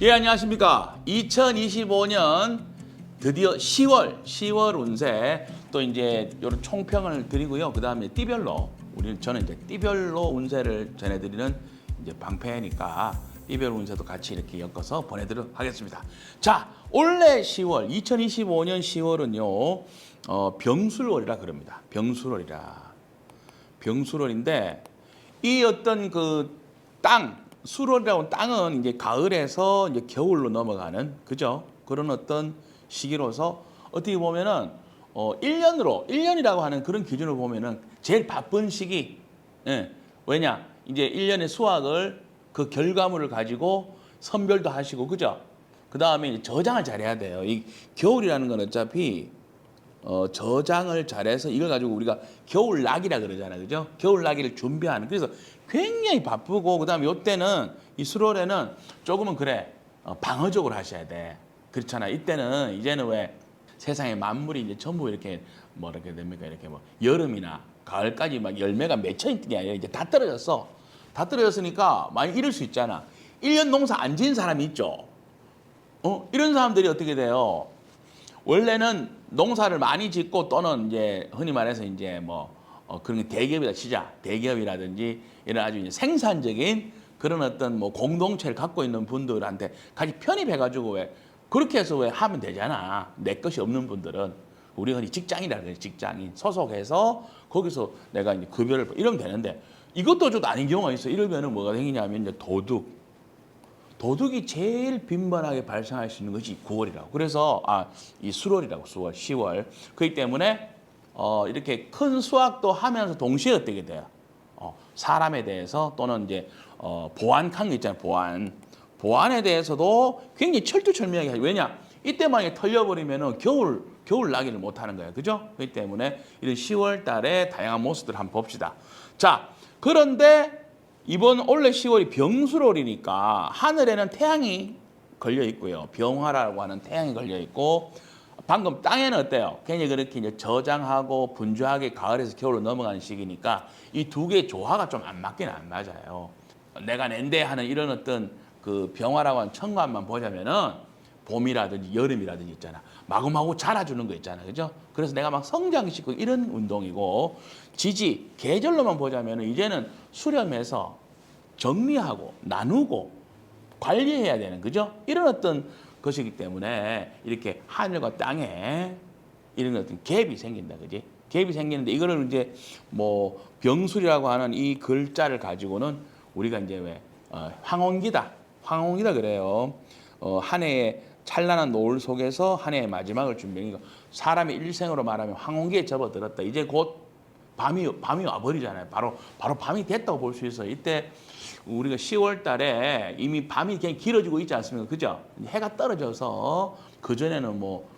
예, 안녕하십니까. 2025년 드디어 10월 운세 또 이제 이런 총평을 드리고요. 그 다음에 띠별로 저는 이제 띠별로 운세를 전해드리는 이제 방패니까 띠별 운세도 같이 이렇게 엮어서 보내드리도록 하겠습니다. 자, 올해 10월 2025년 10월은요 병술월이라 그럽니다. 병술월인데 이 어떤 그 수월이라고 땅은 이제 가을에서 이제 겨울로 넘어가는 그죠? 그런 어떤 시기로서 어떻게 보면은 1년이라고 하는 그런 기준으로 보면은 제일 바쁜 시기. 예. 왜냐? 이제 1년의 수확을 그 결과물을 가지고 선별도 하시고 그죠? 그다음에 저장을 잘해야 돼요. 이 겨울이라는 건 어차피 저장을 잘해서 이걸 가지고 우리가 겨울나기라 그러잖아요. 그죠? 겨울나기를 준비하는. 그래서 굉장히 바쁘고 그다음에 이때는 이 수월에는 조금은 그래 방어적으로 하셔야 돼. 그렇잖아. 이때는 이제는 왜 세상의 만물이 이제 전부 이렇게 뭐렇게 됩니까? 이렇게 뭐 여름이나 가을까지 막 열매가 맺혀 있는 게 아니라 이제 다 떨어졌어. 다 떨어졌으니까 많이 이럴 수 있잖아. 1년 농사 안 지은 사람이 있죠. 이런 사람들이 어떻게 돼요? 원래는 농사를 많이 짓고 또는 이제 흔히 말해서 이제 뭐 그런 대기업이다 치자. 대기업이라든지 이런 아주 이제 생산적인 그런 어떤 뭐 공동체를 갖고 있는 분들한테 같이 편입해가지고 왜 그렇게 해서 왜 하면 되잖아. 내 것이 없는 분들은 우리 흔히 직장이라 그래. 직장인 소속해서 거기서 내가 이제 급여를 이러면 되는데 이것도 좀 아닌 경우가 있어. 이러면은 뭐가 생기냐면 이제 도둑이 제일 빈번하게 발생할 수 있는 것이 9월이라고. 그래서 이 수월이라고 10월. 그렇기 때문에 이렇게 큰 수확도 하면서 동시에 어떻게 돼요? 사람에 대해서 또는 이제 보안한 거 있잖아요. 보안에 대해서도 굉장히 철두철미하게 하죠. 왜냐? 이때 만약에 털려버리면은 겨울 나기를 못 하는 거예요. 그죠? 그렇기 때문에 이런 10월 달에 다양한 모습들을 한번 봅시다. 자, 그런데 이번 올해 10월이 병술월이니까 하늘에는 태양이 걸려 있고요. 병화라고 하는 태양이 걸려 있고 방금 땅에는 어때요? 괜히 그렇게 이제 저장하고 분주하게 가을에서 겨울로 넘어가는 시기니까 이 두 개의 조화가 좀 안 맞긴 안 맞아요. 내가 낸데 하는 이런 어떤 그 병화라고 하는 천간만 보자면은 봄이라든지 여름이라든지 있잖아. 마구마구 자라주는 거 있잖아. 그죠? 그래서 내가 막 성장시키고 이런 운동이고 지지, 계절로만 보자면은 이제는 수렴해서 정리하고 나누고 관리해야 되는 그죠? 이런 어떤 것이기 때문에 이렇게 하늘과 땅에 이런 어떤 갭이 생긴다. 그지? 갭이 생기는데 이거를 이제 뭐 병술이라고 하는 이 글자를 가지고는 우리가 이제 왜 황혼기다 그래요. 한 해의 찬란한 노을 속에서 한 해의 마지막을 준비하니까 사람의 일생으로 말하면 황혼기에 접어들었다. 이제 곧 밤이 와버리잖아요. 바로 밤이 됐다고 볼 수 있어요. 이때 우리가 10월 달에 이미 밤이 그냥 길어지고 있지 않습니까? 그죠? 해가 떨어져서 그전에는 뭐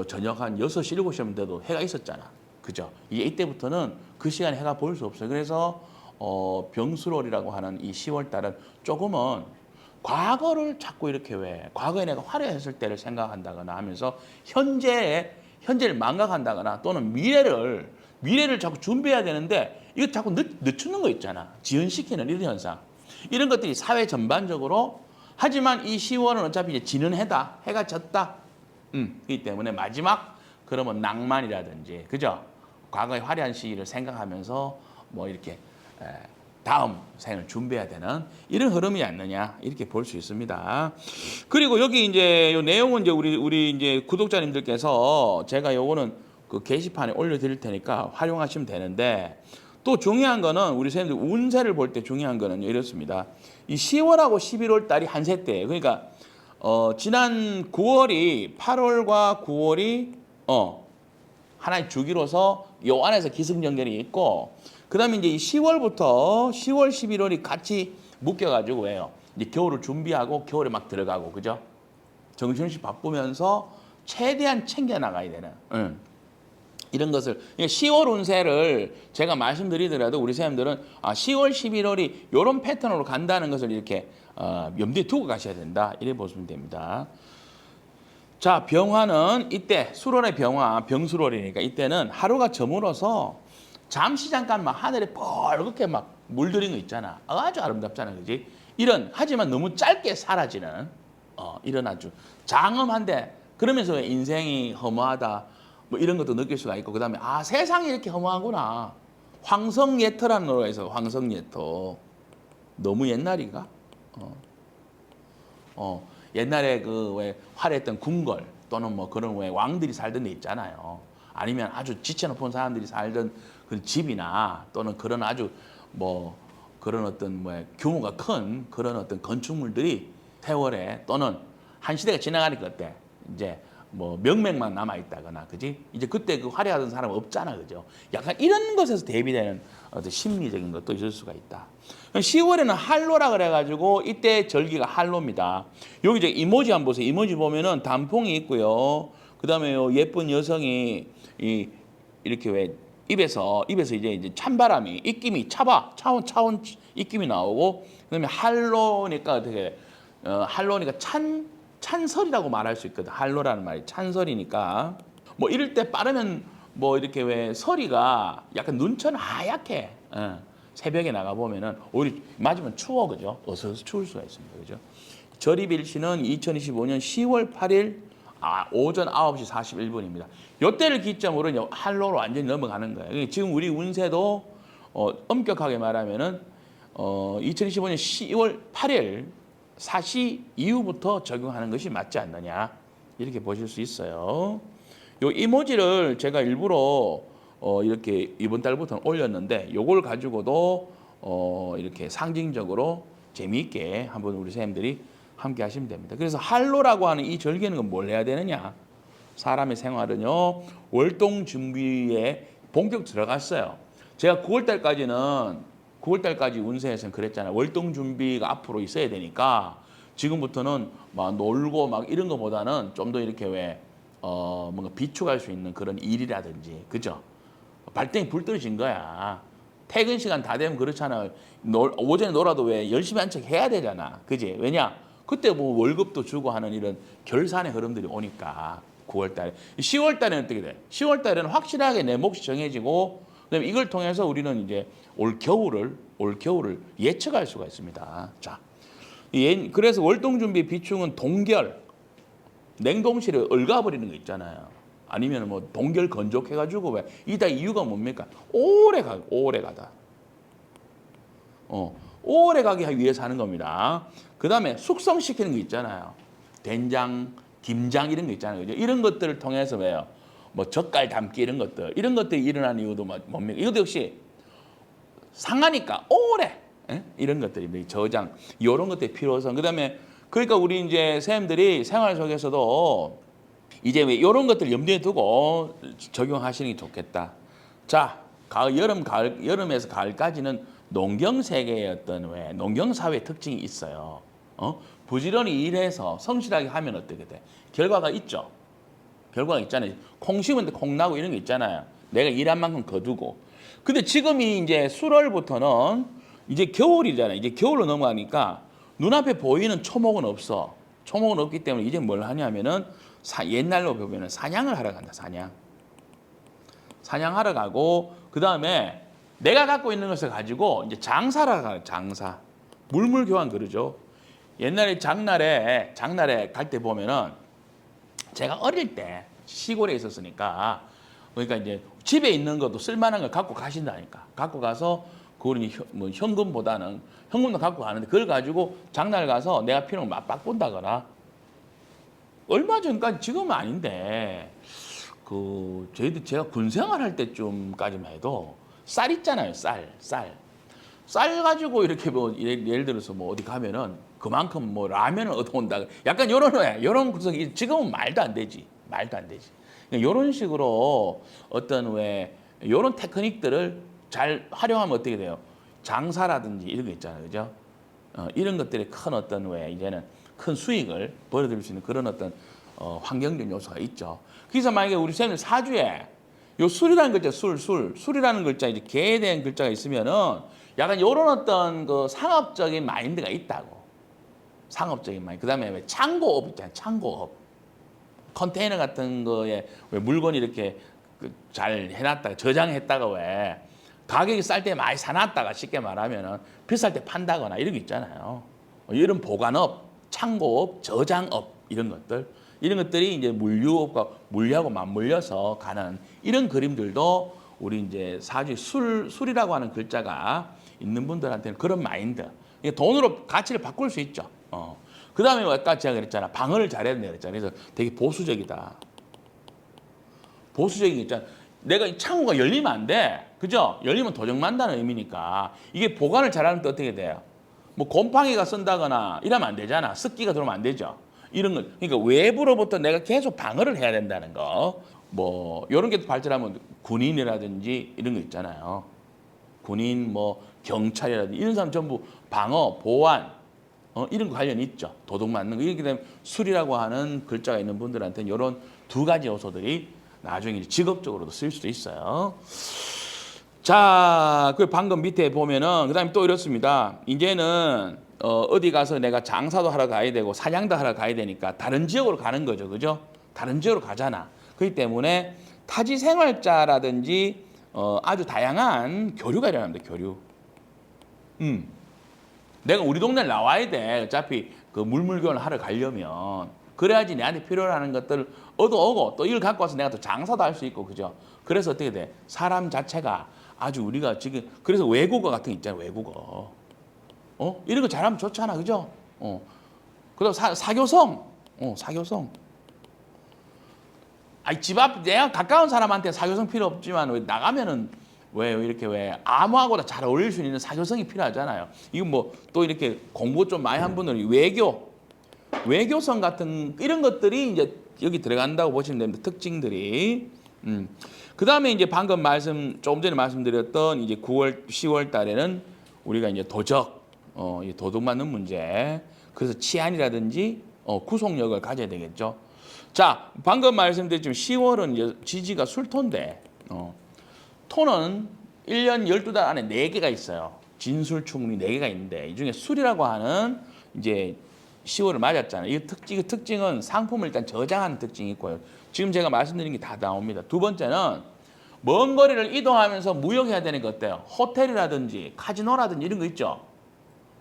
저녁 한 6시, 7시면 돼도 해가 있었잖아. 그죠? 이때부터는 그 시간에 해가 보일 수 없어요. 그래서 병술월이라고 하는 이 10월 달은 조금은 과거를 자꾸 이렇게 왜 과거에 내가 화려했을 때를 생각한다거나 하면서 현재를 망각한다거나 또는 미래를 자꾸 준비해야 되는데 이거 자꾸 늦추는 거 있잖아. 지연시키는 이런 현상. 이런 것들이 사회 전반적으로 하지만 이 10월은 어차피 이제 지는 해다. 해가 졌다. 그렇기 때문에 마지막 그러면 낭만이라든지 그죠? 과거의 화려한 시기를 생각하면서 뭐 이렇게 다음 생을 준비해야 되는 이런 흐름이 아니느냐 이렇게 볼 수 있습니다. 그리고 여기 이제 요 내용은 이제 우리 이제 구독자님들께서 제가 요거는 그 게시판에 올려드릴 테니까 활용하시면 되는데 또 중요한 거는 우리 선생님들 운세를 볼 때 중요한 거는 이렇습니다. 이 10월하고 11월 달이 한 세대예요. 그러니까 지난 9월이 8월과 9월이 하나의 주기로서 요 안에서 기승전결이 있고 그다음에 이제 이 10월부터 10월, 11월이 같이 묶여가지고 왜요? 이제 겨울을 준비하고 겨울에 막 들어가고 그죠? 정신없이 바쁘면서 최대한 챙겨 나가야 되는. 이런 것을 10월 운세를 제가 말씀드리더라도 우리 선생님들은 10월, 11월이 이런 패턴으로 간다는 것을 이렇게 염두에 두고 가셔야 된다. 이래 보시면 됩니다. 자, 병화는 이때 수월의 병수월이니까 이때는 하루가 저물어서 잠시 잠깐 막 하늘에 뻘겋게 막 물들인 거 있잖아. 아주 아름답잖아, 그지? 하지만 너무 짧게 사라지는 이런 아주 장엄한데 그러면서 왜 인생이 허무하다 뭐 이런 것도 느낄 수가 있고 그다음에 세상이 이렇게 허무하구나. 황성예터라는 노래가 있어요. 황성예터. 너무 옛날인가? 옛날에 그 왜 화려했던 궁궐 또는 뭐 그런 왜 왕들이 살던 데 있잖아요. 아니면 아주 지체높은 사람들이 살던 그 집이나 또는 그런 아주 뭐 그런 어떤 뭐 규모가 큰 그런 어떤 건축물들이 세월에 또는 한 시대가 지나가니까 어때? 이제 뭐 명맥만 남아 있다거나, 그지? 이제 그때 그 화려하던 사람 없잖아, 그죠? 약간 이런 것에서 대비되는 어떤 심리적인 것도 있을 수가 있다. 10월에는 한로라 그래가지고 이때 절기가 한로입니다. 여기 이제 이모지 한번 보세요. 이모지 보면은 단풍이 있고요. 그 다음에 예쁜 여성이 이렇게 왜 입에서 이제 찬바람이 입김이 차온 입김이 나오고 그다음에 한로니까 어떻게 한로니까 찬설이라고 말할 수 있거든. 한로라는 말이 찬설이니까 뭐 이럴 때 빠르면 뭐 이렇게 왜 서리가 약간 눈처럼 하얗게 새벽에 나가 보면은 오히려 맞으면 추워, 그죠? 어서 추울 수가 있습니다, 그죠? 절입일치는 2025년 10월 8일 오전 9시 41분입니다. 이때를 기점으로 한로로 완전히 넘어가는 거예요. 지금 우리 운세도 엄격하게 말하면은 2025년 10월 8일 4시 이후부터 적용하는 것이 맞지 않느냐 이렇게 보실 수 있어요. 요 이모지를 제가 일부러 이렇게 이번 달부터 올렸는데 요걸 가지고도 이렇게 상징적으로 재미있게 한번 우리 선생님들이 함께 하시면 됩니다. 그래서 한로라고 하는 이 절기는 뭘 해야 되느냐? 사람의 생활은요 월동 준비에 본격 들어갔어요. 제가 9월달까지 운세에서는 그랬잖아요. 월동 준비가 앞으로 있어야 되니까 지금부터는 막 놀고 막 이런 것보다는 좀 더 이렇게 왜 뭔가 비축할 수 있는 그런 일이라든지, 그죠? 발등에 불 떨어진 거야. 퇴근 시간 다 되면 그렇잖아. 오전에 놀아도 왜 열심히 한 척 해야 되잖아, 그지? 왜냐? 그때 뭐 월급도 주고 하는 이런 결산의 흐름들이 오니까 9월달에. 10월달에는 어떻게 돼? 10월달에는 확실하게 내 몫이 정해지고 그다음에 이걸 통해서 우리는 이제 올 겨울을 예측할 수가 있습니다. 자, 그래서 월동 준비 비충은 동결, 냉동실에 얼가버리는 거 있잖아요. 아니면 뭐 동결 건조해가지고 왜 이다 이유가 뭡니까? 오래 가다. 오래 가게 하기 위해서 하는 겁니다. 그 다음에 숙성시키는 거 있잖아요. 된장, 김장 이런 거 있잖아요. 그죠? 이런 것들을 통해서 왜요? 뭐 젓갈 담기 이런 것들이 일어나는 이유도 뭡니까? 이것도 역시 상하니까 오래 이런 것들입니다. 저장 이런 것들이 필요해서 그다음에 그러니까 우리 이제 선생님들이 생활 속에서도 이제 왜 이런 것들 염두에 두고 적용하시는 게 좋겠다. 자, 가을, 여름에서 가을까지는 농경 세계의 어떤 왜 농경 사회 특징이 있어요. 부지런히 일해서 성실하게 하면 어떻게 돼? 결과가 있죠. 결과가 있잖아요. 콩 심은데 콩 나고 이런 게 있잖아요. 내가 일한 만큼 거두고. 근데 지금이 이제 수월부터는 이제 겨울이잖아요. 이제 겨울로 넘어가니까 눈앞에 보이는 초목은 없어. 초목은 없기 때문에 이제 뭘 하냐면은 옛날로 보면은 사냥을 하러 간다. 사냥하러 가고 그 다음에 내가 갖고 있는 것을 가지고 이제 장사를 하러 가요. 장사. 물물 교환 그러죠. 옛날에 장날에 갈 때 보면은 제가 어릴 때 시골에 있었으니까 그러니까 이제 집에 있는 것도 쓸만한 걸 갖고 가신다니까. 갖고 가서 그거는 뭐 현금보다는 현금도 갖고 가는데 그걸 가지고 장날 가서 내가 필요한 걸 맞박 본다거나 얼마 전까지 지금은 아닌데 제가 군 생활할 때쯤까지만 해도 쌀 있잖아요. 쌀 가지고 이렇게 뭐 예를 들어서 뭐 어디 가면은 그만큼 뭐 라면을 얻어온다. 약간 요런 구석이 지금은 말도 안 되지. 이런 식으로 어떤 왜 요런 테크닉들을 잘 활용하면 어떻게 돼요? 장사라든지 이런 거 있잖아요. 그죠? 이런 것들이 큰 어떤 왜 이제는 큰 수익을 벌어들일 수 있는 그런 어떤 환경적 요소가 있죠. 그래서 만약에 우리 선생님 사주에 요 술이라는 글자, 술이라는 글자, 이제 개에 대한 글자가 있으면은 약간 요런 어떤 그 상업적인 마인드가 있다고. 상업적인 마인드. 그 다음에 왜 창고업 있잖아요. 창고업. 컨테이너 같은 거에 왜 물건이 이렇게 잘 해놨다가 저장했다가 왜 가격이 쌀 때 많이 사놨다가 쉽게 말하면은 비쌀 때 판다거나 이런 게 있잖아요. 이런 보관업, 창고업, 저장업 이런 것들이 이제 물류업과 물류하고 맞물려서 가는 이런 그림들도 우리 이제 사주 술이라고 하는 글자가 있는 분들한테는 그런 마인드. 이게 돈으로 가치를 바꿀 수 있죠. 그다음에 아까 제가 그랬잖아. 방어를 잘해야 된다 그랬잖아. 그래서 되게 보수적이다. 보수적인 게 있잖아. 내가 이 창호가 열리면 안 돼. 그죠? 열리면 도적만다는 의미니까. 이게 보관을 잘하는 또 어떻게 돼요? 뭐 곰팡이가 쓴다거나 이러면 안 되잖아. 습기가 들어오면 안 되죠. 이런 걸. 그러니까 외부로부터 내가 계속 방어를 해야 된다는 거. 뭐 이런 게 발전하면 군인이라든지 이런 거 있잖아요. 군인, 뭐 경찰이라든지 이런 사람 전부 방어, 보안 이런 거 관련이 있죠. 도둑 맞는 거. 이렇게 되면 술이라고 하는 글자가 있는 분들한테는 이런 두 가지 요소들이 나중에 직업적으로도 쓸 수도 있어요. 자, 그 방금 밑에 보면은 그다음에 또 이렇습니다. 이제는 어디 가서 내가 장사도 하러 가야 되고 사냥도 하러 가야 되니까 다른 지역으로 가는 거죠. 그죠? 다른 지역으로 가잖아. 그렇기 때문에 타지 생활자라든지 아주 다양한 교류가 일어납니다. 교류. 내가 우리 동네에 나와야 돼. 어차피 그 물물교환을 하러 가려면. 그래야지 내한테 필요한 것들을 얻어오고 또 이걸 갖고 와서 내가 또 장사도 할 수 있고, 그죠? 그래서 어떻게 돼? 사람 자체가 아주 우리가 지금, 그래서 외국어 같은 거 있잖아요, 외국어. 이런 거 잘하면 좋잖아, 그죠? 그 다음 사교성. 사교성. 아니, 집 앞, 내가 가까운 사람한테 사교성 필요 없지만, 왜 나가면은 왜 이렇게 왜 아무하고나 잘 어울릴 수 있는 사교성이 필요하잖아요. 이건 뭐 또 이렇게 공부 좀 많이 한 분들은 외교성 같은 이런 것들이 이제 여기 들어간다고 보시면 됩니다. 특징들이. 그 다음에 이제 방금 조금 전에 말씀드렸던 이제 9월, 10월 달에는 우리가 이제 도둑 맞는 문제. 그래서 치안이라든지 구속력을 가져야 되겠죠. 자, 방금 말씀드렸지만 10월은 이제 지지가 술토인데, 토는 1년 12달 안에 4개가 있어요. 진술충문이 4개가 있는데, 이 중에 술이라고 하는 이제 10월을 맞았잖아요. 이 특징은 상품을 일단 저장하는 특징이 있고요. 지금 제가 말씀드린 게 다 나옵니다. 두 번째는 먼 거리를 이동하면서 무역해야 되는 거 어때요? 호텔이라든지 카지노라든지 이런 거 있죠.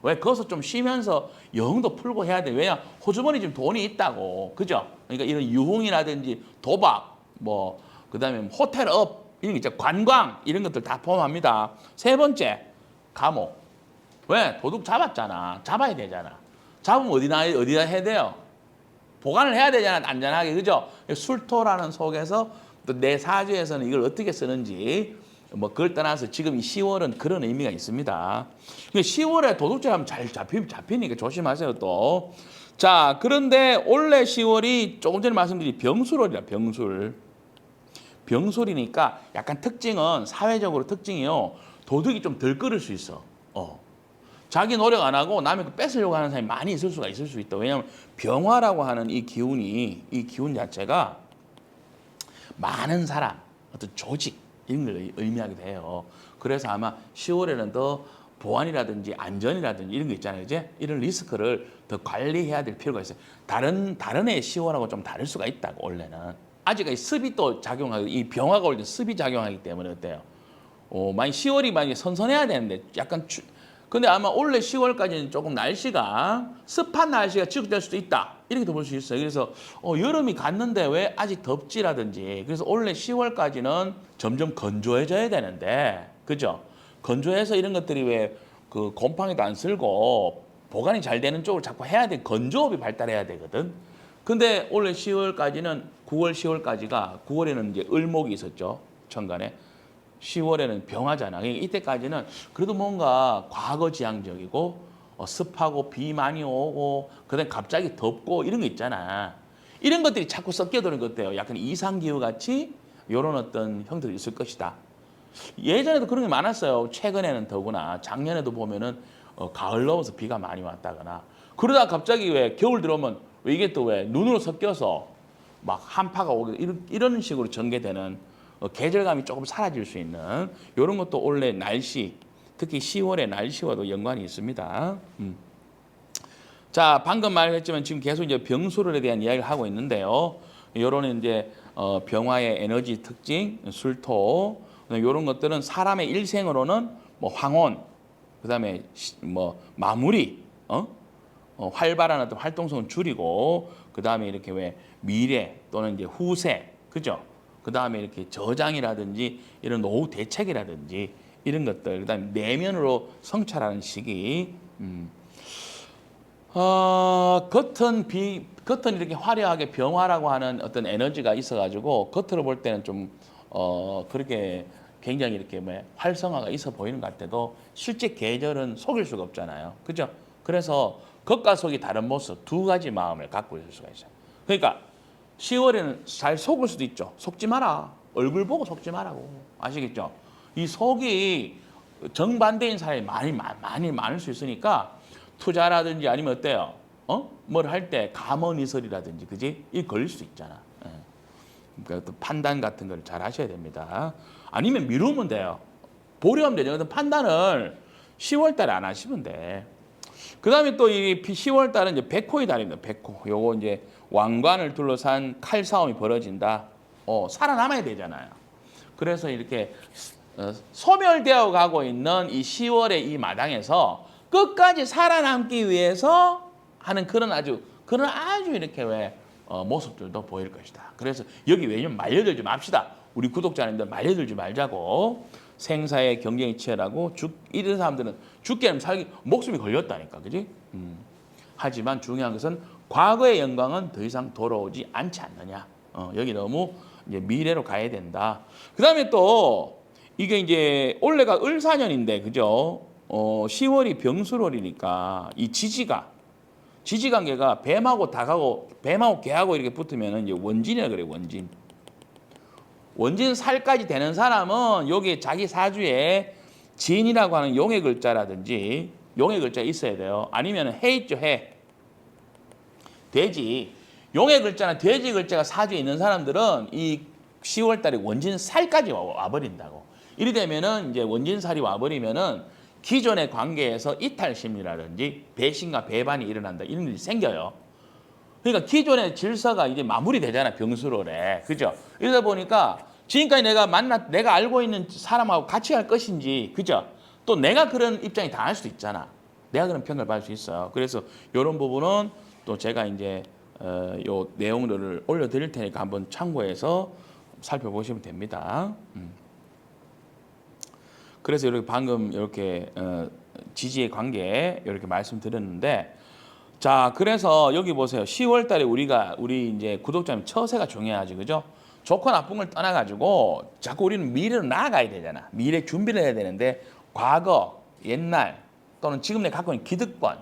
왜? 거기서 좀 쉬면서 영도 풀고 해야 돼. 왜냐? 호주머니 지금 돈이 있다고. 그죠? 그러니까 이런 유흥이라든지 도박, 뭐, 그 다음에 호텔업, 이런 거 있죠. 관광, 이런 것들 다 포함합니다. 세 번째, 감옥. 왜? 도둑 잡았잖아. 잡아야 되잖아. 잡으면 어디다 해야 돼요? 보관을 해야 되잖아, 안전하게. 그죠? 술토라는 속에서 또 내 사주에서는 이걸 어떻게 쓰는지 뭐 그걸 떠나서 지금 이 10월은 그런 의미가 있습니다. 10월에 도둑질하면 잘 잡히니까 조심하세요, 또. 자, 그런데 올해 10월이 조금 전에 말씀드린 병술월이라, 병술. 병술이니까 약간 특징은 사회적으로 특징이요. 도둑이 좀 덜 끌을 수 있어. 자기 노력 안 하고 남의 거 뺏으려고 하는 사람이 많이 있을 수 있다. 왜냐하면 병화라고 하는 이 기운 자체가 많은 사람, 어떤 조직 이런 걸 의미하게 돼요. 그래서 아마 10월에는 더 보안이라든지 안전이라든지 이런 거 있잖아요. 이제 이런 리스크를 더 관리해야 될 필요가 있어요. 다른 해의 10월하고 좀 다를 수가 있다고, 원래는. 아직 습이 또 작용하고, 이 병화가 올 때 습이 작용하기 때문에 어때요? 만약 10월이 만약에 선선해야 되는데 약간 근데 아마 올해 10월까지는 조금 날씨가 습한 날씨가 지속될 수도 있다. 이렇게 볼 수 있어요. 그래서 여름이 갔는데 왜 아직 덥지라든지. 그래서 올해 10월까지는 점점 건조해져야 되는데, 그죠? 건조해서 이런 것들이 왜 그 곰팡이도 안 쓸고 보관이 잘 되는 쪽으로 자꾸 해야 돼. 건조업이 발달해야 되거든. 근데 올해 10월까지는 9월, 10월까지가 9월에는 이제 을목이 있었죠. 천간에. 10월에는 병화잖아. 그러니까 이때까지는 그래도 뭔가 과거지향적이고 습하고 비 많이 오고 그다음에 갑자기 덥고 이런 거 있잖아. 이런 것들이 자꾸 섞여드는 것 같아요. 약간 이상기후 같이 이런 어떤 형태도 있을 것이다. 예전에도 그런 게 많았어요. 최근에는 더구나. 작년에도 보면은 가을 넘어서 비가 많이 왔다거나. 그러다가 갑자기 왜 겨울 들어오면 왜 이게 또 왜 눈으로 섞여서 막 한파가 오고 이런 식으로 전개되는 계절감이 조금 사라질 수 있는 이런 것도 올해 날씨, 특히 10월의 날씨와도 연관이 있습니다. 자, 방금 말했지만 지금 계속 이제 병술에 대한 이야기를 하고 있는데요. 이런 이제 병화의 에너지 특징, 술토, 이런 것들은 사람의 일생으로는 뭐 황혼, 그다음에 뭐 마무리, 활발한 어떤 활동성을 줄이고 그다음에 이렇게 왜 미래 또는 이제 후세 그죠? 그다음에 이렇게 저장이라든지 이런 노후 대책이라든지 이런 것들 그다음에 내면으로 성찰하는 시기 겉은 이렇게 화려하게 병화라고 하는 어떤 에너지가 있어가지고 겉으로 볼 때는 좀 그렇게 굉장히 이렇게 뭐 활성화가 있어 보이는 것 같아도 실제 계절은 속일 수가 없잖아요. 그죠? 그래서 겉과 속이 다른 모습 두 가지 마음을 갖고 있을 수가 있어요. 그러니까 10월에는 잘 속을 수도 있죠. 속지 마라. 얼굴 보고 속지 마라고. 아시겠죠? 이 속이 정반대인 사람이 많이 많을 수 있으니까 투자라든지 아니면 어때요? 뭘 할 때 감언이설이라든지 그지? 이 걸릴 수 있잖아. 예. 그러니까 또 판단 같은 걸 잘 하셔야 됩니다. 아니면 미루면 돼요. 보류하면 되죠. 그래서 판단을 10월 달에 안 하시면 돼. 그 다음에 또 이 10월 달은 이제 백호의 달입니다. 백호. 요거 이제 왕관을 둘러싼 칼싸움이 벌어진다. 살아남아야 되잖아요. 그래서 이렇게 소멸되어 가고 있는 이 10월의 이 마당에서 끝까지 살아남기 위해서 하는 그런 아주 이렇게 왜 모습들도 보일 것이다. 그래서 여기 왜냐면 말려들지 맙시다. 우리 구독자님들 말려들지 말자고. 생사의 경쟁이 치열하고 이런 사람들은 죽게 하면 살기 목숨이 걸렸다니까, 그지? 하지만 중요한 것은 과거의 영광은 더 이상 돌아오지 않지 않느냐. 여기 너무 이제 미래로 가야 된다. 그다음에 또 이게 이제 올해가 을사년인데, 그죠? 10월이 병술월이니까 이 지지관계가 뱀하고 닭하고 뱀하고 개하고 이렇게 붙으면 이제 원진이라 그래요. 원진 살까지 되는 사람은 여기 자기 사주에 진이라고 하는 용의 글자라든지 용의 글자 있어야 돼요. 아니면 해 있죠, 해. 돼지. 용의 글자나 돼지 글자가 사주에 있는 사람들은 이 10월 달에 원진 살까지 와버린다고. 이리 되면은 이제 원진 살이 와버리면은 기존의 관계에서 이탈 심리라든지 배신과 배반이 일어난다. 이런 일이 생겨요. 그러니까 기존의 질서가 이제 마무리되잖아, 병수로래. 그죠? 이러다 보니까 지금까지 내가 알고 있는 사람하고 같이 갈 것인지, 그죠? 또 내가 그런 입장이 당할 수도 있잖아. 내가 그런 평가를 받을 수 있어요. 그래서 이런 부분은 또 제가 이제 요 내용들을 올려드릴 테니까 한번 참고해서 살펴보시면 됩니다. 그래서 이렇게 방금 이렇게 지지의 관계 이렇게 말씀드렸는데, 자, 그래서 여기 보세요. 10월 달에 우리 이제 구독자님 처세가 중요하지, 그죠? 좋고 나쁜 걸 떠나가지고 자꾸 우리는 미래로 나아가야 되잖아. 미래 준비를 해야 되는데 과거, 옛날 또는 지금 내가 갖고 있는 기득권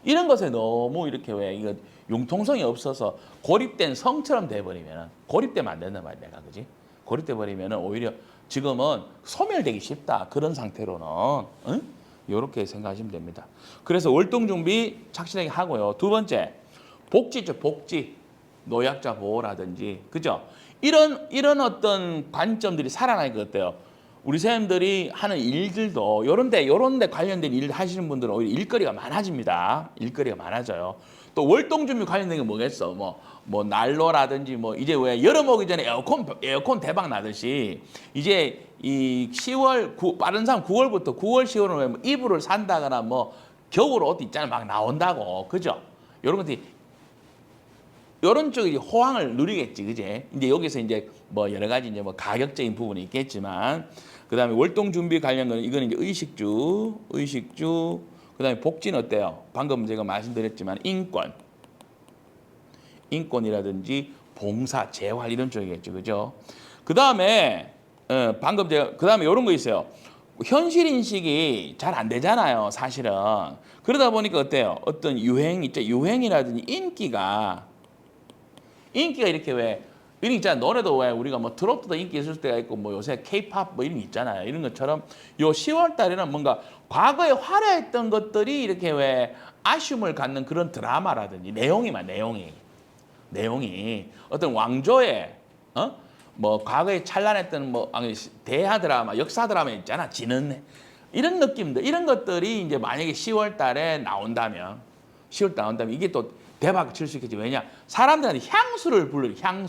이런 것에 너무 이렇게 왜 이거 융통성이 없어서 고립된 성처럼 돼버리면 고립되면 안 된단 말이야, 내가, 그지? 고립돼 버리면 오히려 지금은 소멸되기 쉽다. 그런 상태로는 응? 이렇게 생각하시면 됩니다. 그래서 월동 준비 착실하게 하고요. 두 번째, 복지죠, 복지. 노약자 보호라든지, 그죠? 이런 어떤 관점들이 살아나는 것 같아요. 우리 선생님들이 하는 일들도 요런 데 관련된 일 하시는 분들은 오히려 일거리가 많아집니다. 일거리가 많아져요. 또 월동 준비 관련된 게 뭐겠어? 뭐 난로라든지 뭐 이제 왜 여름 오기 전에 에어컨 대박 나듯이 이제 이 10월 빠른 사람 9월부터 9월 10월은 뭐 이불을 산다거나 뭐 겨울 옷 있잖아 막 나온다고, 그죠? 요런 것들이 요런 쪽이 호황을 누리겠지, 그제? 이제 여기서 이제 뭐 여러 가지 이제 뭐 가격적인 부분이 있겠지만, 그 다음에 월동 준비 관련 거는 이거는 이제 의식주, 그 다음에 복지는 어때요? 방금 제가 말씀드렸지만 인권이라든지 봉사, 재활 이런 쪽이겠죠, 그죠? 그 다음에 방금 그 다음에 이런 거 있어요. 현실 인식이 잘 안 되잖아요, 사실은. 그러다 보니까 어때요? 어떤 유행 있죠, 유행이라든지 인기가 이렇게 왜 이런 있잖아. 노래도 왜 우리가 뭐 트로트도 인기 있을 때가 있고 뭐 요새 케이팝 뭐 이런 게 있잖아요. 이런 것처럼 요 10월 달에는 뭔가 과거에 화려했던 것들이 이렇게 왜 아쉬움을 갖는 그런 드라마라든지 내용이 어떤 왕조의 뭐 과거에 찬란했던 뭐 대하 드라마, 역사 드라마 있잖아. 지는 이런 느낌들, 이런 것들이 이제 만약에 10월 달에 나온다면 이게 또 대박 칠 수 있겠지. 왜냐? 사람들한테 향수를 불러일으킬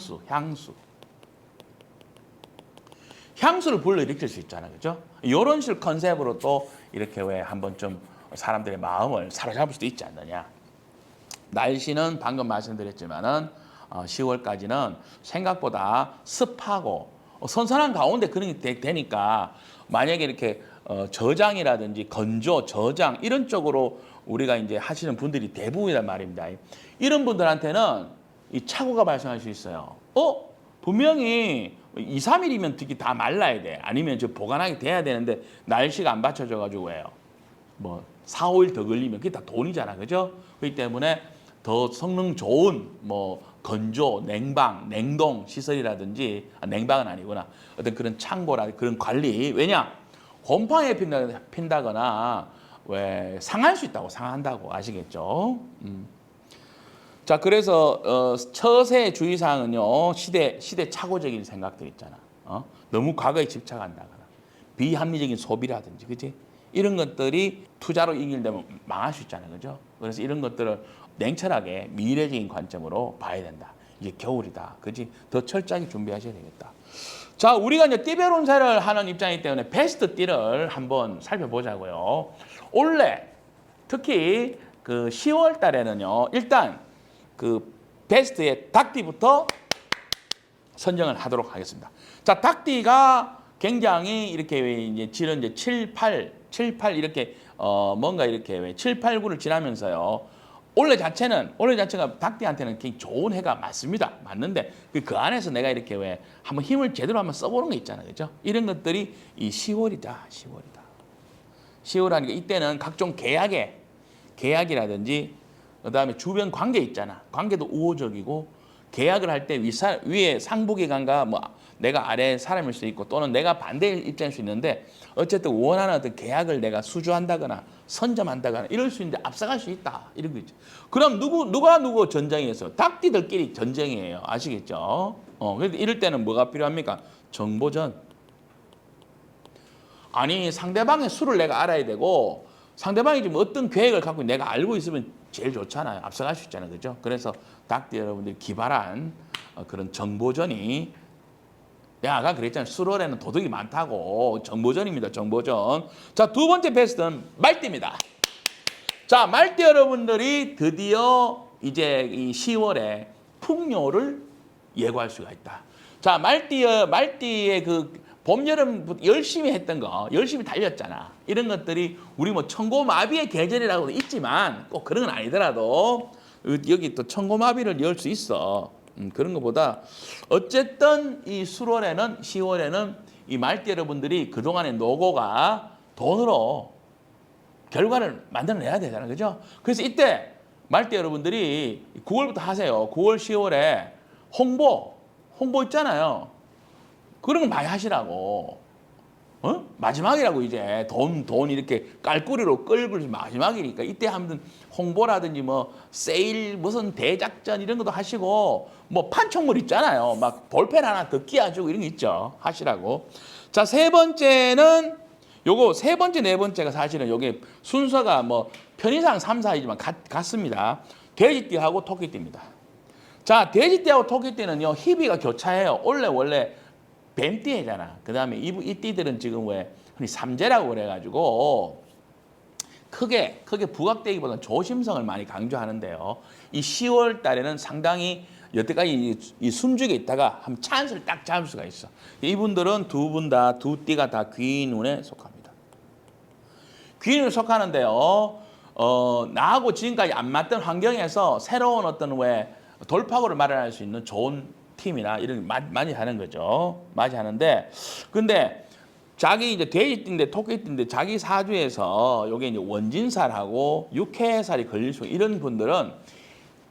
수 있잖아, 그죠? 이런 식 컨셉으로 또 이렇게 왜 한번 좀 사람들의 마음을 사로잡을 수도 있지 않느냐. 날씨는 방금 말씀드렸지만은 10월까지는 생각보다 습하고 선선한 가운데 그런 게 되니까 만약에 이렇게 저장이라든지 건조, 저장 이런 쪽으로 우리가 이제 하시는 분들이 대부분이란 말입니다. 이런 분들한테는 이 착오가 발생할 수 있어요. 분명히 2, 3일이면 특히 다 말라야 돼. 아니면 저 보관하게 돼야 되는데 날씨가 안 받쳐져 가지고 왜요? 뭐 4, 5일 더 걸리면 그게 다 돈이잖아. 그죠? 그렇기 때문에 더 성능 좋은 뭐 건조, 냉방, 냉동 시설이라든지 냉방은 아니구나. 어떤 그런 창고라 그런 관리. 왜냐? 곰팡이에 핀다거나 왜 상할 수 있다고 상한다고 아시겠죠? 자, 그래서 처세 주의사항은요. 시대 착오적인 생각들 있잖아. 너무 과거에 집착한다거나 비합리적인 소비라든지 그지? 이런 것들이 투자로 연결되면 망할 수 있잖아요. 그죠? 그래서 이런 것들을 냉철하게 미래적인 관점으로 봐야 된다. 이제 겨울이다. 그지? 더 철저하게 준비하셔야 되겠다. 자, 우리가 이제 띠별 운세를 하는 입장이기 때문에 베스트 띠를 한번 살펴보자고요. 올해 특히 그 10월 달에는요. 일단 그 베스트의 닭띠부터 선정을 하도록 하겠습니다. 자, 닭띠가 굉장히 이렇게 이제 지는 이제 7, 8 이렇게 뭔가 이렇게 7, 8, 9를 지나면서요. 올해 자체가 닭띠한테는 굉장히 좋은 해가 맞습니다. 맞는데 그 안에서 내가 이렇게 왜 한번 힘을 제대로 한번 써보는 거 있잖아요. 그죠? 이런 것들이 이 10월이다. 10월 하니까 이때는 각종 계약이라든지 그다음에 주변 관계 있잖아. 관계도 우호적이고 계약을 할 때 위에 상부기관과 뭐 내가 아래 사람일 수 있고 또는 내가 반대 입장일 수 있는데 어쨌든 원하는 어떤 계약을 내가 수주한다거나 선점한다거나 이럴 수 있는데 앞서갈 수 있다. 이런 거 있죠. 그럼 누가 누구 전쟁이었어요? 닭띠들끼리 전쟁이에요. 아시겠죠? 그래서 이럴 때는 뭐가 필요합니까? 정보전. 아니 상대방의 수를 내가 알아야 되고 상대방이 지금 어떤 계획을 갖고 내가 알고 있으면 제일 좋잖아요. 앞서갈 수 있잖아요. 그죠? 그래서 닭띠 여러분들이 기발한 그런 정보전이 아까 그랬잖아요. 수월에는 도둑이 많다고. 정보전입니다. 정보전. 자, 두 번째 베스트는 말띠입니다. 자, 말띠 여러분들이 드디어 이제 이 10월에 풍요를 예고할 수가 있다. 자, 말띠의 그 봄, 여름 열심히 했던 거, 열심히 달렸잖아. 이런 것들이 우리 뭐 천고마비의 계절이라고도 있지만 꼭 그런 건 아니더라도 여기 또 천고마비를 열 수 있어. 그런 것보다 어쨌든 이 수월에는 10월에는 이 말띠 여러분들이 그동안의 노고가 돈으로 결과를 만들어내야 되잖아요. 그죠? 그래서 이때 말띠 여러분들이 9월부터 하세요. 9월, 10월에 홍보 있잖아요. 그런 거 많이 하시라고. 마지막이라고 이제 돈 이렇게 깔꾸리로 끌고 마지막이니까 이때 한번 홍보라든지 뭐 세일 무슨 대작전 이런 것도 하시고 뭐 판촉물 있잖아요. 막 볼펜 하나 더 끼워주고 이런 거 있죠. 하시라고. 자, 세 번째는 요거 세 번째 네 번째가 사실은 요게 순서가 뭐 편의상 3, 4이지만 같습니다. 돼지띠하고 토끼띠입니다. 자, 돼지띠하고 토끼띠는요 희비가 교차해요. 원래 뱀띠잖아. 그 다음에 이 띠들은 지금 왜 흔히 삼재라고 그래가지고 크게 부각되기보다는 조심성을 많이 강조하는데요. 이 10월 달에는 상당히 여태까지 이 숨죽에 있다가 한 찬스를 딱 잡을 수가 있어. 이분들은 두 띠가 다 귀인운에 속합니다. 귀인운에 속하는데요. 나하고 지금까지 안 맞던 환경에서 새로운 어떤 왜 돌파구를 마련할 수 있는 좋은 팀이나 이런 게 많이 하는 거죠. 많이 하는데 근데 자기 이제 돼지띠인데 토끼띠인데 자기 사주에서 요게 이제 원진살하고 육해살이 걸릴 수 이런 분들은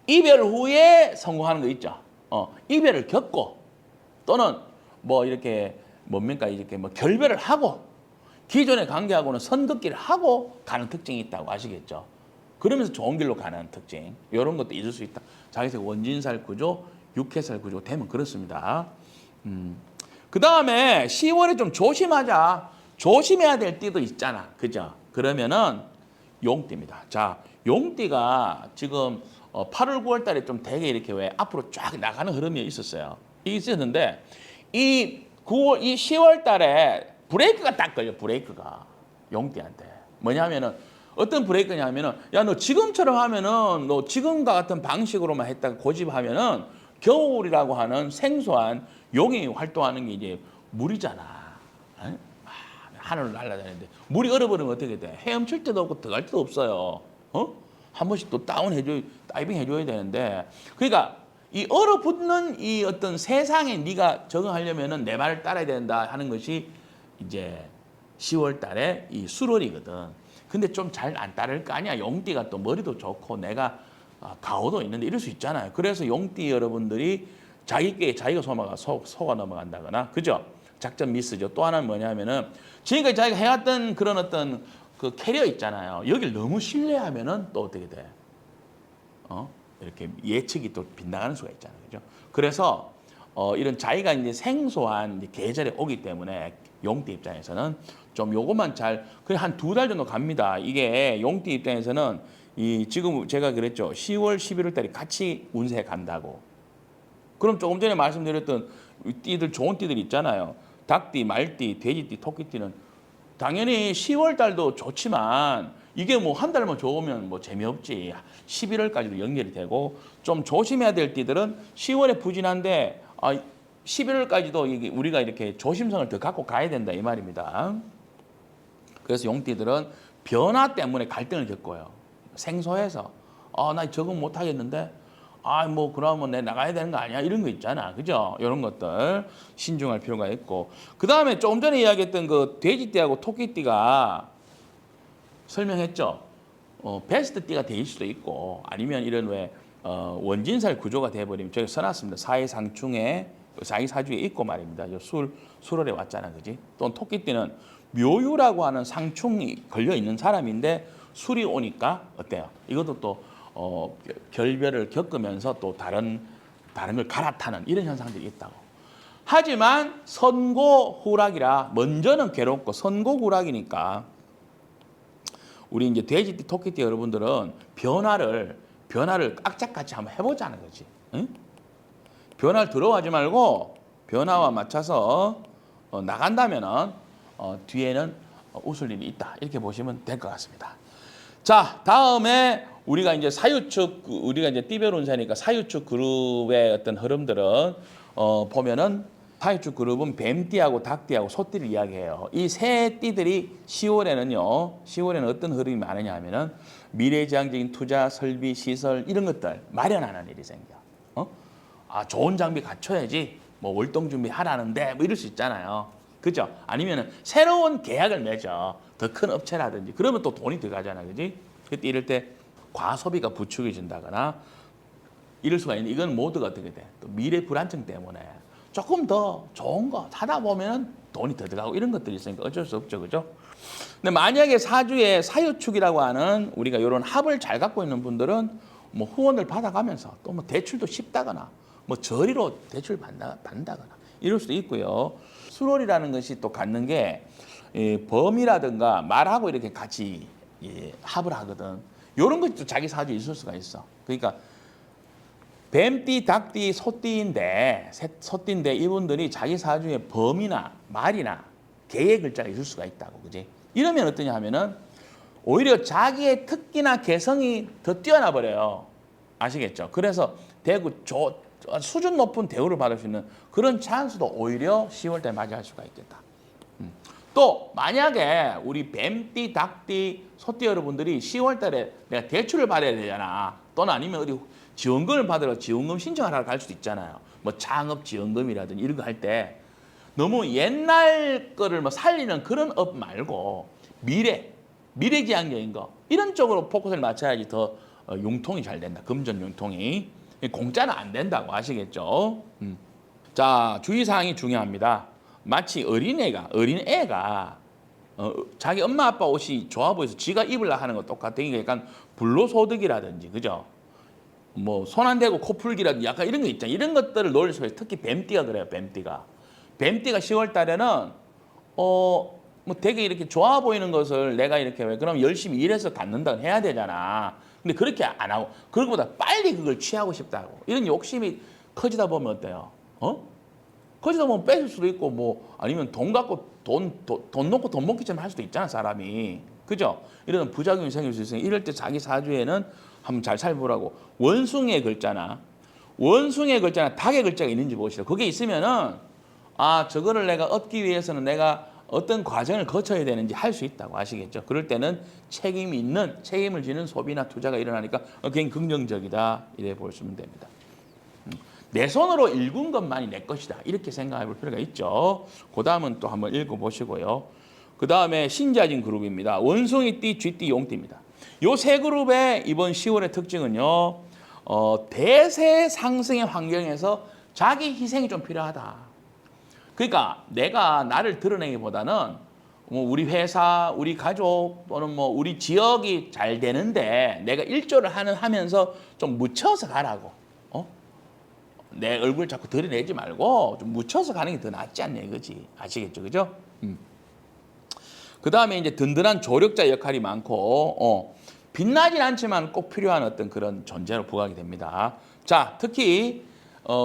이별 후에 성공하는 거 있죠. 이별을 겪고 또는 뭐 이렇게 뭡니까 이렇게 뭐 결별을 하고 기존의 관계하고는 선긋기를 하고 가는 특징이 있다고 아시겠죠. 그러면서 좋은 길로 가는 특징 이런 것도 있을 수 있다. 자기에서 원진살 구조, 육해살 구조 되면 그렇습니다. 그 다음에 10월에 좀 조심해야 될 띠도 있잖아. 그죠? 그러면은 용띠입니다. 자, 용띠가 지금 8월, 9월 달에 좀 되게 이렇게 왜 앞으로 쫙 나가는 흐름이 있었어요. 있었는데 이 10월 달에 브레이크가 딱 걸려. 브레이크가 용띠한테. 뭐냐면은 어떤 브레이크냐 하면은 야, 너 지금처럼 하면은 너 지금과 같은 방식으로만 했다가 고집하면은 겨울이라고 하는 생소한 용이 활동하는 게 이제 물이잖아. 에? 하늘을 날아다니는데 물이 얼어버리면 어떻게 돼? 헤엄칠 때도 없고 들어갈 때도 없어요. 어? 한 번씩 또 다이빙 해줘야 되는데 그러니까 이 얼어붙는 이 어떤 세상에 네가 적응하려면은 내 말을 따라야 된다 하는 것이 이제 10월 달에 이 수월이거든. 근데 좀 잘 안 따를 거 아니야. 용띠가 또 머리도 좋고 내가 가오도 있는데 이럴 수 있잖아요. 그래서 용띠 여러분들이 자기가 속아 넘어간다거나 그죠? 작전 미스죠. 또 하나는 뭐냐면은 지금까지 자기가 해왔던 그런 어떤 그 캐리어 있잖아요. 여길 너무 신뢰하면은 또 어떻게 돼? 이렇게 예측이 또 빗나가는 수가 있잖아요. 그죠? 그래서 이런 자기가 이제 생소한 이제 계절에 오기 때문에 용띠 입장에서는 좀 요것만 그냥 한 2달 정도 갑니다. 이게 용띠 입장에서는 지금 제가 그랬죠. 10월, 11월 달에 같이 운세 간다고. 그럼 조금 전에 말씀드렸던 띠들 좋은 띠들 있잖아요. 닭띠, 말띠, 돼지띠, 토끼띠는 당연히 10월 달도 좋지만 이게 뭐 한 달만 좋으면 뭐 재미없지. 11월까지도 연결이 되고 좀 조심해야 될 띠들은 10월에 부진한데 11월까지도 우리가 이렇게 조심성을 더 갖고 가야 된다 이 말입니다. 그래서 용띠들은 변화 때문에 갈등을 겪어요. 생소해서 나 적응 못 하겠는데 뭐 그러면 내 나가야 되는 거 아니야? 이런 거 있잖아. 그죠? 이런 것들 신중할 필요가 있고. 그다음에 조금 전에 이야기했던 그 돼지띠하고 토끼띠가 설명했죠. 베스트 띠가 될 수도 있고 아니면 이런 원진살 구조가 돼버리면 제가 써놨습니다. 사이상충에 사이사주에 있고 말입니다. 술월에 왔잖아, 그지? 또 토끼띠는 묘유라고 하는 상충이 걸려 있는 사람인데 술이 오니까 어때요? 이것도 또 결별을 겪으면서 또 다른 걸 갈아타는 이런 현상들이 있다고. 하지만 선고후락이라 먼저는 괴롭고 선고후락이니까 우리 이제 돼지띠, 토끼띠 여러분들은 변화를 악착같이 한번 해보자는 거지. 응? 변화를 들어가지 말고 변화와 맞춰서 나간다면은 뒤에는 웃을 일이 있다. 이렇게 보시면 될 것 같습니다. 자, 다음에 우리가 이제 우리가 이제 띠별 운세니까 사유축 그룹의 어떤 흐름들은 보면은 사유축 그룹은 뱀띠하고 닭띠하고 소띠를 이야기해요. 이 세 띠들이 10월에는 어떤 흐름이 많으냐 하면은 미래지향적인 투자, 설비, 시설 이런 것들 마련하는 일이 생겨. 좋은 장비 갖춰야지. 뭐 월동 준비하라는데 뭐 이럴 수 있잖아요. 그죠? 아니면은 새로운 계약을 맺어. 더 큰 업체라든지 그러면 또 돈이 들어가잖아. 그지? 그때 이럴 때 과소비가 부추겨진다거나 이럴 수가 있는데 이건 모두가 어떻게 돼? 또 미래 불안정 때문에 조금 더 좋은 거 하다 보면 돈이 더 들어가고 이런 것들이 있으니까 어쩔 수 없죠. 그죠? 근데 만약에 사주에 사유축이라고 하는 우리가 이런 합을 잘 갖고 있는 분들은 뭐 후원을 받아가면서 또 뭐 대출도 쉽다거나 뭐 저리로 대출 받는다거나 이럴 수도 있고요. 수월이라는 것이 또 갖는 게 범이라든가 말하고 이렇게 같이 합을 하거든. 이런 것도 자기 사주에 있을 수가 있어. 그러니까 뱀띠, 닭띠, 소띠인데 이분들이 자기 사주에 범이나 말이나 개의 글자가 있을 수가 있다고. 그지? 이러면 어떠냐 하면은 오히려 자기의 특기나 개성이 더 뛰어나 버려요. 아시겠죠? 그래서 수준 높은 대우를 받을 수 있는 그런 찬스도 오히려 10월 달 맞이할 수가 있겠다. 또 만약에 우리 뱀띠, 닭띠, 소띠 여러분들이 10월 달에 내가 대출을 받아야 되잖아. 또는 아니면 어디 지원금을 받으러 지원금 신청하러 갈 수도 있잖아요. 뭐 창업 지원금이라든지 이런 거 할 때 너무 옛날 거를 뭐 살리는 그런 업 말고 미래지향적인 거 이런 쪽으로 포커스를 맞춰야지 더 융통이 잘 된다. 금전 융통이. 공짜는 안 된다고 아시겠죠? 자, 주의사항이 중요합니다. 마치 어린애가 자기 엄마 아빠 옷이 좋아 보여서 지가 입으려 하는 거 똑같아. 그러니까 약간 불로소득이라든지 그죠? 뭐 손 안 대고 코 풀기라든지 약간 이런 거 있잖아요. 이런 것들을 노릴 수가 있어요. 특히 뱀띠가 그래요. 뱀띠가 10월 달에는 뭐 되게 이렇게 좋아 보이는 것을 내가 이렇게 그럼 열심히 일해서 갖는다 해야 되잖아. 근데 그렇게 안 하고 그것보다 빨리 그걸 취하고 싶다고 이런 욕심이 커지다 보면 어때요? 커지다 보면 뺏을 수도 있고 뭐 아니면 돈 갖고 돈 놓고 돈 먹기처럼 할 수도 있잖아 사람이. 그죠? 이런 부작용이 생길 수 있으니 이럴 때 자기 사주에는 한번 잘 살펴보라고. 원숭이의 글자나 닭의 글자가 있는지 보시죠. 그게 있으면은 아, 저거를 내가 얻기 위해서는 내가 어떤 과정을 거쳐야 되는지 할 수 있다고 아시겠죠? 그럴 때는 책임을 지는 소비나 투자가 일어나니까 굉장히 긍정적이다. 이래 보시면 됩니다. 내 손으로 읽은 것만이 내 것이다. 이렇게 생각해 볼 필요가 있죠. 그 다음은 또 한번 읽어보시고요. 그 다음에 신자진 그룹입니다. 원숭이띠, 쥐띠, 용띠입니다. 요 세 그룹의 이번 10월의 특징은요. 대세 상승의 환경에서 자기 희생이 좀 필요하다. 그러니까 내가 나를 드러내기보다는 뭐 우리 회사, 우리 가족 또는 뭐 우리 지역이 잘 되는데 내가 일조를 하면서 좀 묻혀서 가라고. 내 얼굴 자꾸 드러내지 말고 좀 묻혀서 가는 게 더 낫지 않냐 이거지. 아시겠죠, 그죠? 그 다음에 이제 든든한 조력자 역할이 많고 빛나진 않지만 꼭 필요한 어떤 그런 존재로 부각이 됩니다. 자, 특히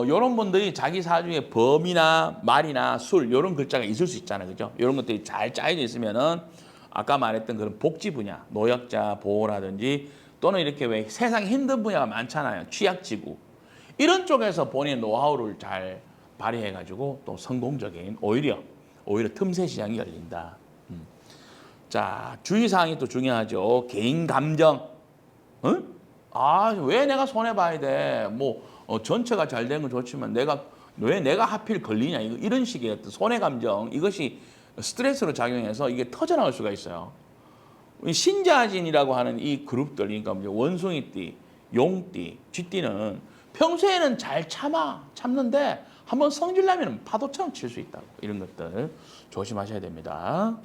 이런 분들이 자기 사주에 범이나 말이나 술 이런 글자가 있을 수 있잖아요, 그죠? 이런 것들이 잘 짜여져 있으면은 아까 말했던 그런 복지 분야, 노약자 보호라든지 또는 이렇게 왜 세상 힘든 분야가 많잖아요, 취약지구 이런 쪽에서 본인의 노하우를 잘 발휘해가지고 또 성공적인 오히려 틈새 시장이 열린다. 자, 주의사항이 또 중요하죠. 개인 감정. 응? 아, 왜 내가 손해봐야 돼? 뭐 전체가 잘 되는 건 좋지만 왜 내가 하필 걸리냐? 이런 식의 어떤 손해 감정 이것이 스트레스로 작용해서 이게 터져나올 수가 있어요. 신자진이라고 하는 이 그룹들, 그러니까 원숭이띠, 용띠, 쥐띠는 평소에는 잘 참는데 한번 성질나면 파도처럼 칠 수 있다고. 이런 것들 조심하셔야 됩니다.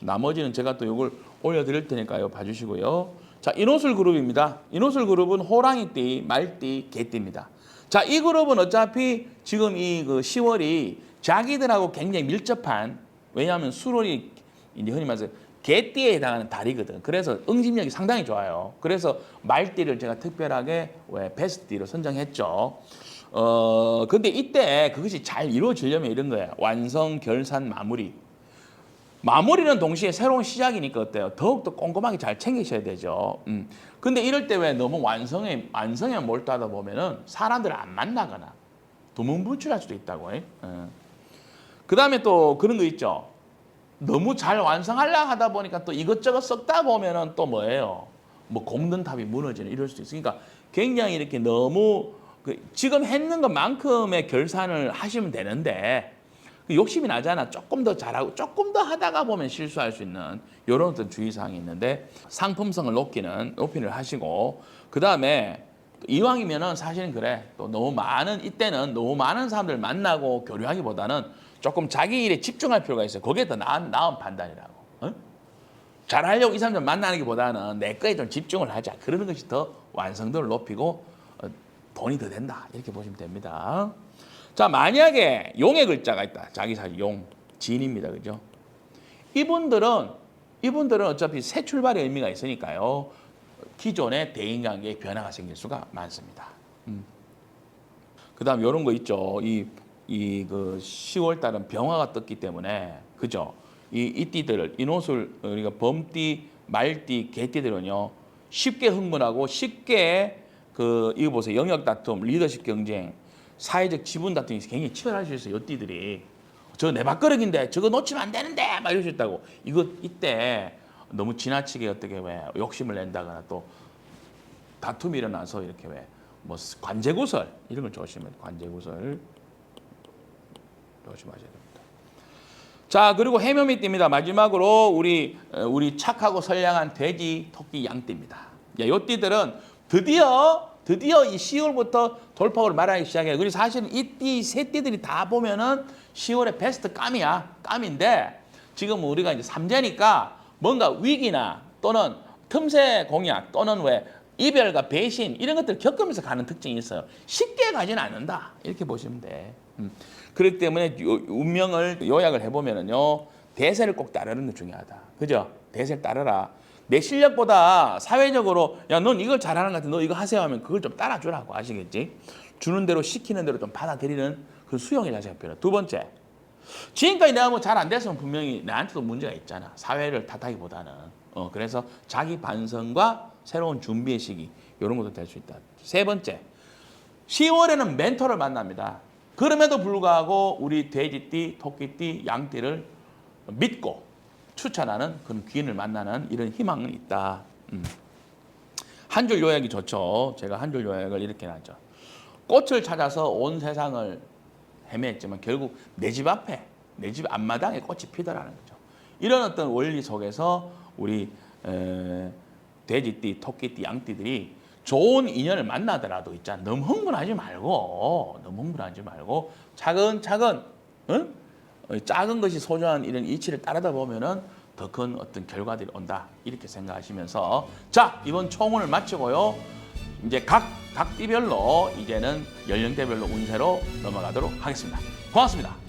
나머지는 제가 또 이걸 올려드릴 테니까요. 봐주시고요. 자, 인호술 그룹입니다. 인호술 그룹은 호랑이띠, 말띠, 개띠입니다. 자, 이 그룹은 어차피 지금 이 10월이 자기들하고 굉장히 밀접한, 왜냐하면 수월이 이제 흔히 말해서 개띠에 해당하는 달이거든. 그래서 응집력이 상당히 좋아요. 그래서 말띠를 제가 특별하게 베스트띠로 선정했죠. 근데 이때 그것이 잘 이루어지려면 이런 거예요. 완성, 결산, 마무리. 마무리는 동시에 새로운 시작이니까 어때요? 더욱더 꼼꼼하게 잘 챙기셔야 되죠. 근데 이럴 때 왜 너무 완성에 몰두하다 보면은 사람들을 안 만나거나 두문불출할 수도 있다고. 그 다음에 또 그런 거 있죠. 너무 잘 완성하려고 하다 보니까 또 이것저것 썩다 보면은 또 뭐예요? 뭐 공든탑이 무너지는 이럴 수도 있으니까 굉장히 이렇게 너무 지금 했는 것만큼의 결산을 하시면 되는데 욕심이 나잖아. 조금 더 잘하고 조금 더 하다가 보면 실수할 수 있는 이런 어떤 주의사항이 있는데 상품성을 높이를 하시고 그 다음에 이왕이면은 사실은 그래. 또 이때는 너무 많은 사람들 만나고 교류하기보다는 조금 자기 일에 집중할 필요가 있어요. 그게 더 나은 판단이라고. 잘하려고 이 사람들 만나는 것보다는 내 거에 좀 집중을 하자. 그러는 것이 더 완성도를 높이고 돈이 더 된다. 이렇게 보시면 됩니다. 자, 만약에 용의 글자가 있다. 자기 사주 용, 진입니다. 그죠? 이분들은 어차피 새 출발의 의미가 있으니까요. 기존의 대인관계에 변화가 생길 수가 많습니다. 그 다음 이런 거 있죠. 그 10월 달은 병화가 떴기 때문에 그죠? 이 띠들, 인호술, 우리가 범띠, 말띠, 개띠들은요 쉽게 흥분하고 쉽게 이거 보세요. 영역 다툼, 리더십 경쟁, 사회적 지분 다툼이 굉장히 치열할 수 있어요. 이 띠들이 저거 내 밥그릇인데 저거 놓치면 안 되는데 막 이럴 수 있다고. 이때 너무 지나치게 어떻게 왜 욕심을 낸다거나 또 다툼이 일어나서 이렇게 왜 뭐 관제구설 이런 걸 조심해야 돼요. 관제구설 조심하셔야 됩니다. 자, 그리고 해묘미 띠입니다. 마지막으로 우리 착하고 선량한 돼지, 토끼, 양띠입니다. 이 띠들은 드디어 이 10월부터 돌파구를 말하기 시작해요. 그리고 사실은 이 세 띠들이 다 보면은 10월의 베스트 감인데 지금 우리가 이제 삼재니까 뭔가 위기나 또는 틈새 공약 또는 왜 이별과 배신 이런 것들을 겪으면서 가는 특징이 있어요. 쉽게 가지는 않는다. 이렇게 보시면 돼. 그렇기 때문에 운명을 요약을 해보면은요. 대세를 꼭 따르는 게 중요하다. 그죠? 대세를 따르라. 내 실력보다 사회적으로 야, 넌 이걸 잘하는 것 같아. 너 이거 하세요 하면 그걸 좀 따라주라고. 아시겠지? 주는 대로 시키는 대로 좀 받아들이는 그 수용의 자세가 필요해. 두 번째. 지금까지 내가 뭐 잘 안 됐으면 분명히 나한테도 문제가 있잖아. 사회를 탓하기보다는. 그래서 자기 반성과 새로운 준비의 시기 이런 것도 될 수 있다. 세 번째, 10월에는 멘토를 만납니다. 그럼에도 불구하고 우리 돼지띠, 토끼띠, 양띠를 믿고 추천하는 그런 귀인을 만나는 이런 희망은 있다. 한 줄 요약이 좋죠. 제가 한 줄 요약을 이렇게 하죠. 꽃을 찾아서 온 세상을 헤맸지만 결국 내 집 앞에, 내 집 앞마당에 꽃이 피더라는 거죠. 이런 어떤 원리 속에서 우리 돼지띠, 토끼띠, 양띠들이 좋은 인연을 만나더라도 있잖아. 너무 흥분하지 말고 차근차근 작은 것이 소중한 이런 이치를 따르다 보면은 더 큰 어떤 결과들이 온다. 이렇게 생각하시면서 자, 이번 총론을 마치고요. 이제 각 띠별로 이제는 연령대별로 운세로 넘어가도록 하겠습니다. 고맙습니다.